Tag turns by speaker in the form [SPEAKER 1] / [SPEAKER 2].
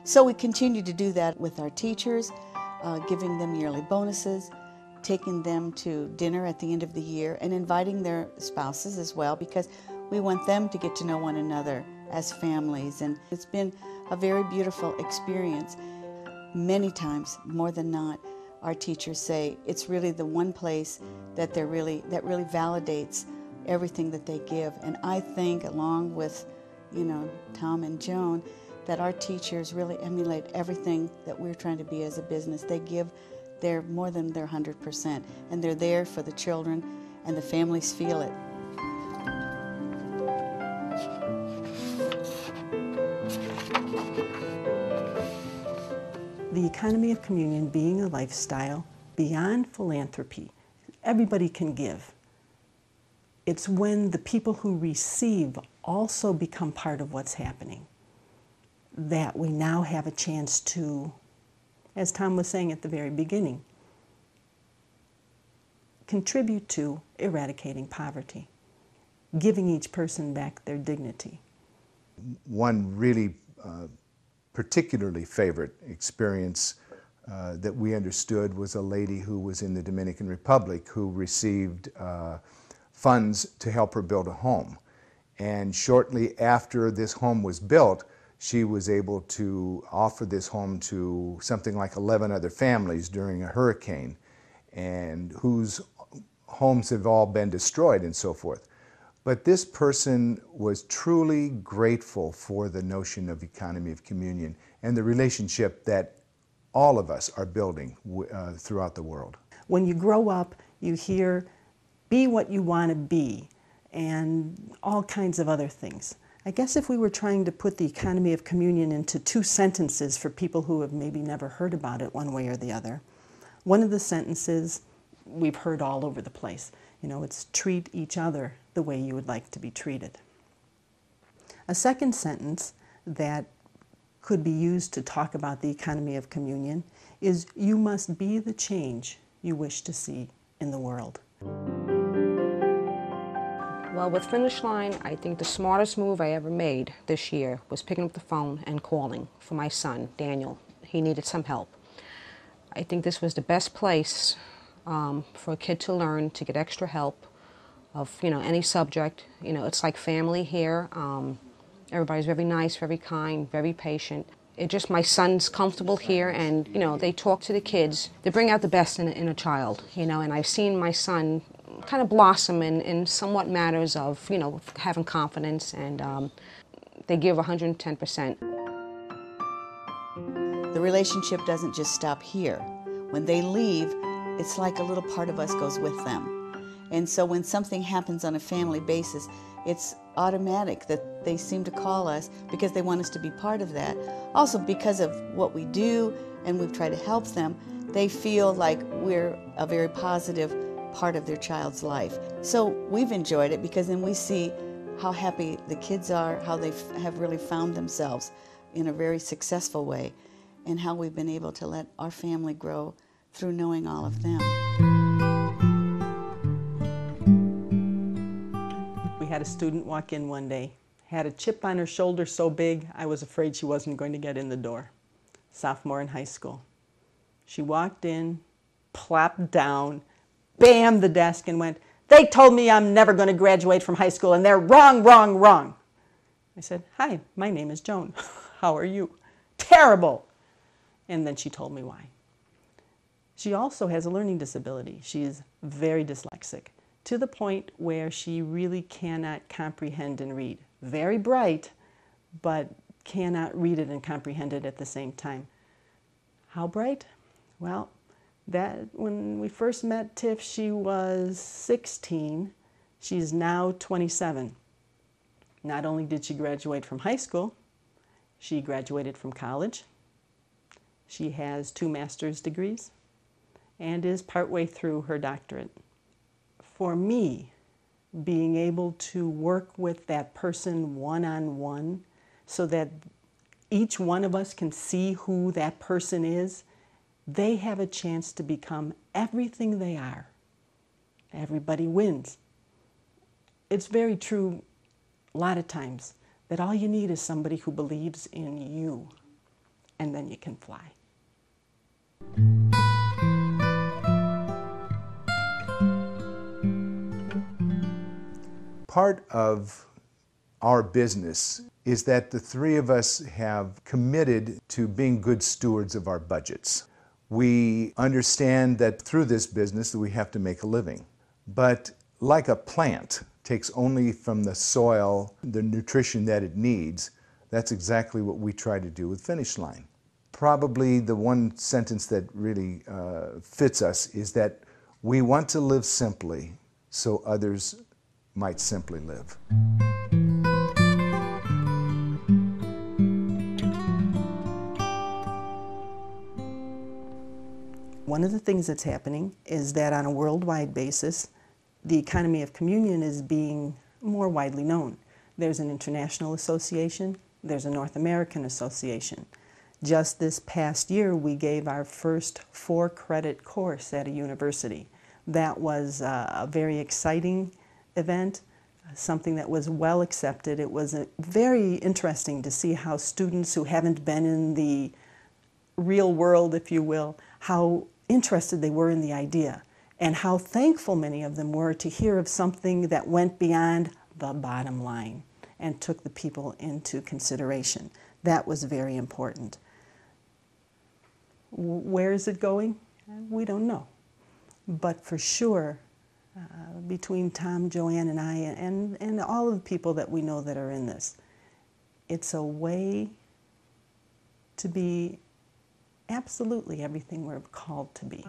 [SPEAKER 1] So we continue to do that with our teachers, giving them yearly bonuses, taking them to dinner at the end of the year, and inviting their spouses as well, because we want them to get to know one another as families. And it's been a very beautiful experience. Many times, more than not, our teachers say it's really the one place that really validates everything that they give. And I think, along with, Tom and Joan, that our teachers really emulate everything that we're trying to be as a business. They give their more than their 100%, and they're there for the children, and the families feel it.
[SPEAKER 2] The economy of communion being a lifestyle beyond philanthropy, everybody can give. It's when the people who receive also become part of what's happening that we now have a chance to, as Tom was saying at the very beginning, contribute to eradicating poverty, giving each person back their dignity.
[SPEAKER 3] One really particularly favorite experience that we understood was a lady who was in the Dominican Republic who received funds to help her build a home. And shortly after this home was built, she was able to offer this home to something like 11 other families during a hurricane, and whose homes have all been destroyed and so forth. But this person was truly grateful for the notion of economy of communion and the relationship that all of us are building throughout the world.
[SPEAKER 2] When you grow up, you hear, be what you want to be, and all kinds of other things. I guess if we were trying to put the economy of communion into 2 sentences for people who have maybe never heard about it one way or the other, one of the sentences we've heard all over the place. It's treat each other the way you would like to be treated. A second sentence that could be used to talk about the economy of communion is, you must be the change you wish to see in the world.
[SPEAKER 4] Well, with Finish Line, I think the smartest move I ever made this year was picking up the phone and calling for my son, Daniel. He needed some help. I think this was the best place for a kid to learn, to get extra help of, any subject. It's like family here. Everybody's very nice, very kind, very patient. My son's comfortable here, and, they talk to the kids. They bring out the best in a child, and I've seen my son kind of blossom in somewhat matters of, having confidence, and they give 110%.
[SPEAKER 1] The relationship doesn't just stop here. When they leave, it's like a little part of us goes with them. And so when something happens on a family basis, it's automatic that they seem to call us because they want us to be part of that. Also, because of what we do and we've tried to help them, they feel like we're a very positive part of their child's life. So we've enjoyed it because then we see how happy the kids are, how they have really found themselves in a very successful way, and how we've been able to let our family grow through knowing all of them.
[SPEAKER 2] We had a student walk in one day, had a chip on her shoulder so big I was afraid she wasn't going to get in the door. Sophomore in high school. She walked in, plopped down, bammed the desk and went, "They told me I'm never going to graduate from high school and they're wrong, wrong, wrong." I said, "Hi, my name is Joan. How are you?" "Terrible." And then she told me why. She also has a learning disability. She is very dyslexic, to the point where she really cannot comprehend and read. Very bright, but cannot read it and comprehend it at the same time. How bright? Well, when we first met Tiff, she was 16. She's now 27. Not only did she graduate from high school, she graduated from college. She has 2 master's degrees and is partway through her doctorate. For me, being able to work with that person one-on-one so that each one of us can see who that person is, they have a chance to become everything they are. Everybody wins. It's very true a lot of times that all you need is somebody who believes in you. and then you can fly.
[SPEAKER 3] Part of our business is that the three of us have committed to being good stewards of our budgets. We understand that through this business that we have to make a living. But like a plant takes only from the soil the nutrition that it needs, that's exactly what we try to do with FinishLine. Probably the one sentence that really fits us is that we want to live simply so others might simply live.
[SPEAKER 2] One of the things that's happening is that on a worldwide basis, the economy of communion is being more widely known. There's an international association, there's a North American association. Just this past year, we gave our first 4-credit course at a university. That was a very exciting event, something that was well accepted. It was very interesting to see how students who haven't been in the real world, if you will, how interested they were in the idea, and how thankful many of them were to hear of something that went beyond the bottom line and took the people into consideration. That was very important. Where is it going? We don't know. But for sure, between Tom, Joanne, and I, and all of the people that we know that are in this, it's a way to be absolutely everything we're called to be.